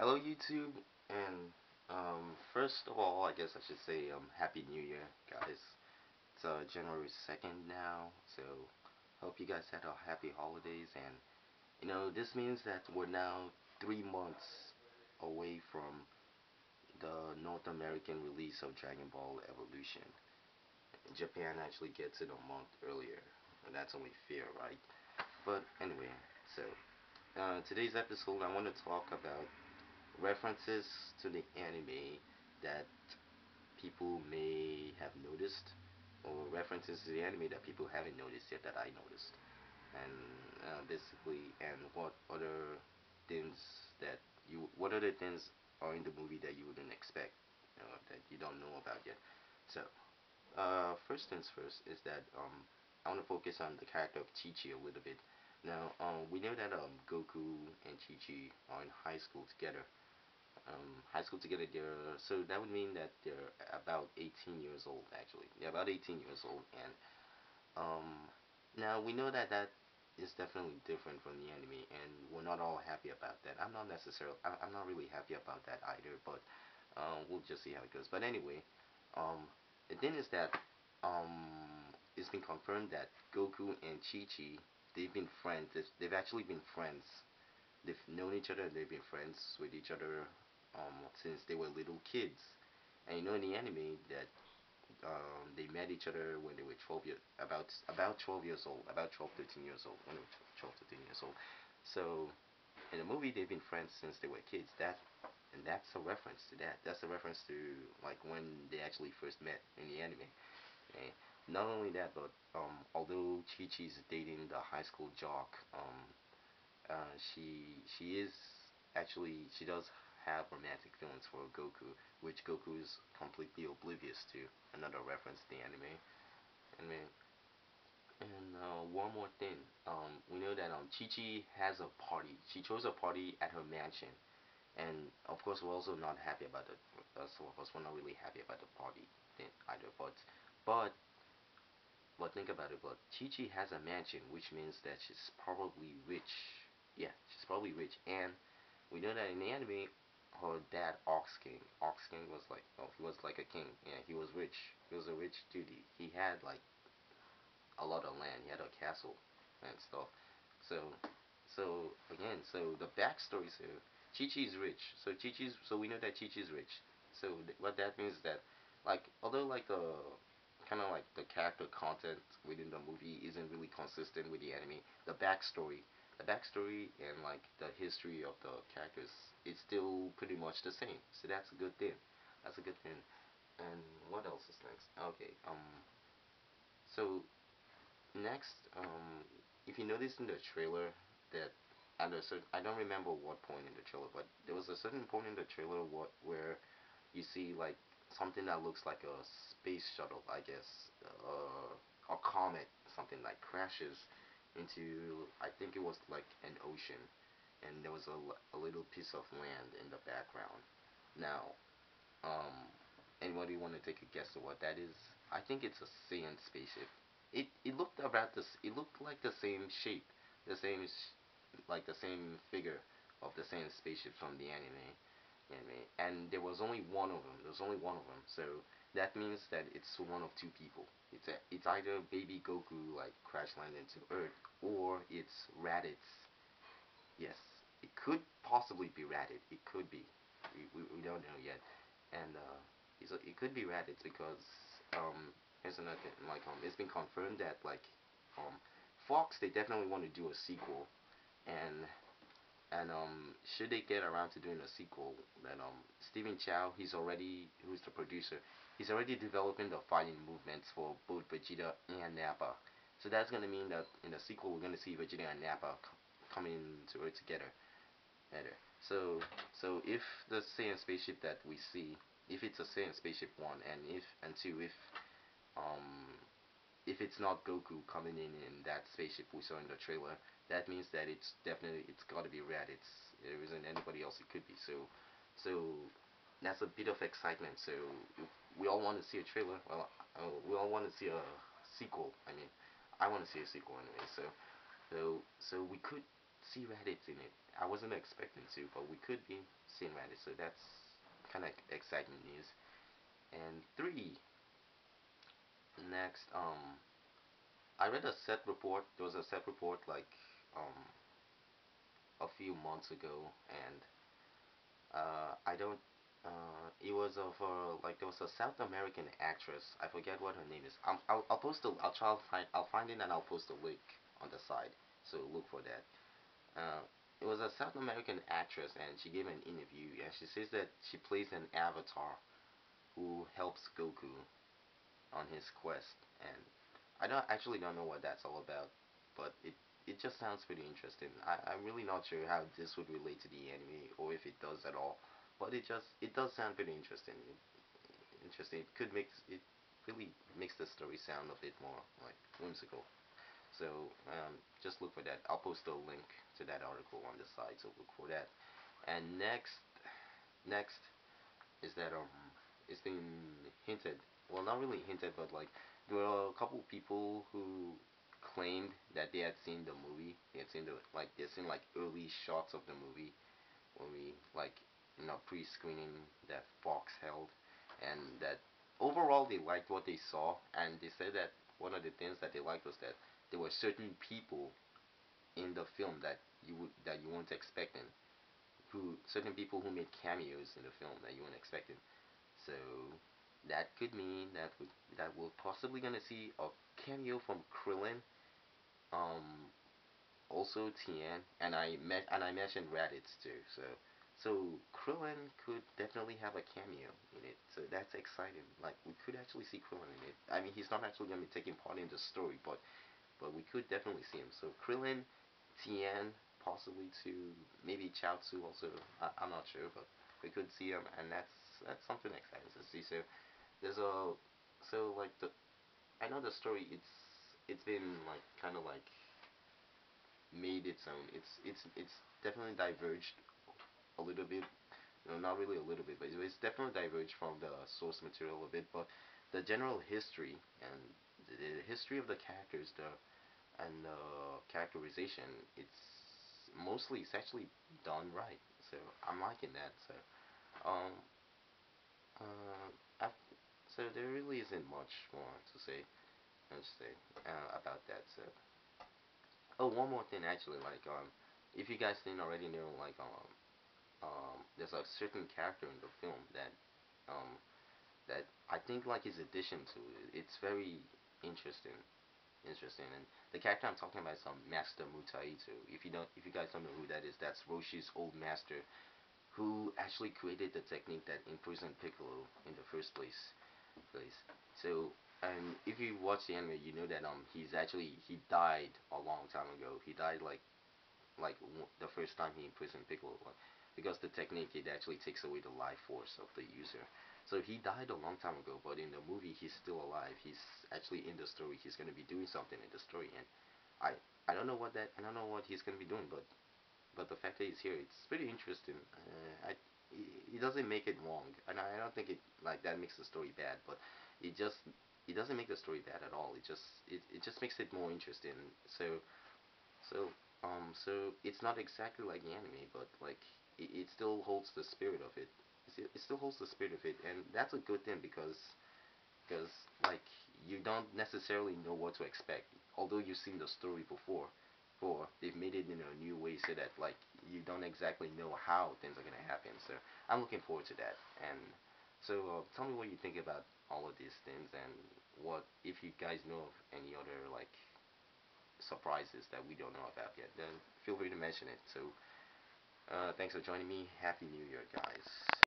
Hello YouTube, and first of all, I guess I should say Happy New Year, guys. It's January 2nd now, so hope you guys had a happy holidays, and this means that we're now 3 months away from the North American release of Dragon Ball Evolution. Japan actually gets it a month earlier, and that's only fair, right? But anyway, so today's episode I want to talk about references to the anime that people may have noticed, or references to the anime that people haven't noticed yet that I noticed, and and what other things what other things are in the movie that you wouldn't expect, that you don't know about yet. So, first things first is that I want to focus on the character of Chi-Chi a little bit. Now, we know that Goku and Chi-Chi are in high school together, they're, so that would mean that they're about 18 years old. Actually, they're about 18 years old, and um, now we know that that is definitely different from the anime, and we're not all happy about that. I'm not really happy about that either, but we'll just see how it goes. But anyway, the thing is that it's been confirmed that Goku and Chi Chi, they've been friends. They've actually been friends. They've known each other. They've been friends with each other since they were little kids. And in the anime that they met each other when they were 12 years old, about 12, 13 years old, when they were 12, 13 years old. So in the movie, they've been friends since they were kids. That's a reference to that. That's a reference to like when they actually first met in the anime. Okay? Not only that, but although Chi Chi's dating the high school jock, she is actually, she does have romantic feelings for Goku, which Goku is completely oblivious to. Another reference to the anime. Anime. And one more thing, we know that Chi Chi has a party. She chose a party at her mansion, and of course we're also not happy about it. Some of us were not really happy about the party thing either. But but think about it. But Chi Chi has a mansion, which means that she's probably rich. Yeah, she's probably rich, and we know that in the anime, her dad, Ox King was like, oh, he was like a king. Yeah, he was rich. He was a rich dude. He had like a lot of land. He had a castle and stuff. So, so the backstory. So Chi Chi's rich. So we know that Chi Chi's rich. So what that means is that, like, although like the kind of like the character content within the movie isn't really consistent with the anime, the backstory and like the history of the characters, it's still pretty much the same. So that's a good thing. That's a good thing. And what else is next? Okay. So next, if you notice in the trailer that at a certain, I don't remember what point in the trailer, but there was a certain point in the trailer where you see like something that looks like a space shuttle, I guess, a comet, something like crashes into, I think it was like an ocean, and there was a little piece of land in the background. Now, um, anybody want to take a guess at what that is? I think it's a Saiyan spaceship. It looked about this. It looked like the same shape, the same like the same figure of the same spaceship from the anime. And there was only one of them. There was only one of them. So that means that it's one of two people. It's either baby Goku like crash landed to Earth, or it's Raditz. Yes, it could possibly be Raditz. It could be. We don't know yet. And it could be Raditz because here's another thing. Like it's been confirmed that like um, Fox, they definitely want to do a sequel, and should they get around to doing a sequel, then Stephen Chow, who's the producer, he's already developing the fighting movements for both Vegeta and Nappa. So that's gonna mean that in the sequel we're gonna see Vegeta and Nappa coming to Earth together. Better. So if the Saiyan spaceship that we see, if it's a Saiyan spaceship one, and two, um if it's not Goku coming in that spaceship we saw in the trailer, that means that it's got to be Red. There isn't anybody else it could be. So that's a bit of excitement. So we all want to see a trailer. Well, we all want to see a sequel. I mean, I want to see a sequel anyway. So we could see Raditz in it, I wasn't expecting to, but we could be seeing Reddit, so that's kind of exciting news. And three, next, I read a set report. There was a set report like um a few months ago, and I don't. It was of like there was a South American actress. I forget what her name is. I'll post a. I'll try to find. I'll find it and I'll post a link on the side. So look for that. It was a South American actress, and she gave an interview, and she says that she plays an avatar who helps Goku on his quest. And I don't know what that's all about, but it just sounds pretty interesting. I'm really not sure how this would relate to the anime or if it does at all, but it does sound pretty interesting. Interesting. It could make it really makes the story sound a bit more like whimsical. So just look for that. I'll post a link to that article on the side, so look for that. And next is that it's been hinted. Well, not really hinted, but like there were a couple people who claimed that they had seen the movie. They had seen they had seen like early shots of the movie when we like pre-screening that Fox held, and that overall they liked what they saw, and they said that one of the things that they liked was that there were certain people in the film that you weren't expecting, who certain people who made cameos in the film that you weren't expecting. So that could mean that we're possibly gonna see a cameo from Krillin, um, also Tien, and I mentioned Raditz too. So Krillin could definitely have a cameo in it. So that's exciting. Like we could actually see Krillin in it. I mean, he's not actually gonna be taking part in the story, but we could definitely see him. So Krillin, Tien, possibly to maybe Chaozu also. I'm not sure, but we could see him, and that's something exciting to see. So there's a so like the I know the story. It's been like kind of like made its own. It's definitely diverged a little bit. Not really a little bit, but it's definitely diverged from the source material a bit. But the general history and the history of the characters, the and the characterization, it's actually done right. So I'm liking that. So um so there really isn't much more to say. Let's say about that. So oh, one more thing actually, like if you guys didn't already know, like there's a certain character in the film um that I think like his addition to it, it's very interesting. Interesting, and the character I'm talking about is Master Mutaitu. If you guys don't know who that is, that's Roshi's old master, who actually created the technique that imprisoned Piccolo in the first place. So, and if you watch the anime, you know that he died a long time ago. He died the first time he imprisoned Piccolo, like, because the technique it actually takes away the life force of the user. So he died a long time ago, but in the movie he's still alive. He's actually in the story. He's gonna be doing something in the story, and I I don't know what he's gonna be doing, but the fact that he's here, it's pretty interesting. It doesn't make it wrong, and I don't think it like that makes the story bad, but it just it doesn't make the story bad at all. It just makes it more interesting. So so it's not exactly like the anime, but like it still holds the spirit of it. It still holds the spirit of it, and that's a good thing because like you don't necessarily know what to expect. Although you've seen the story before they've made it in a new way so that like you don't exactly know how things are gonna happen. So I'm looking forward to that. And so tell me what you think about all of these things and what if you guys know of any other like surprises that we don't know about yet. Then feel free to mention it. So thanks for joining me. Happy New Year, guys.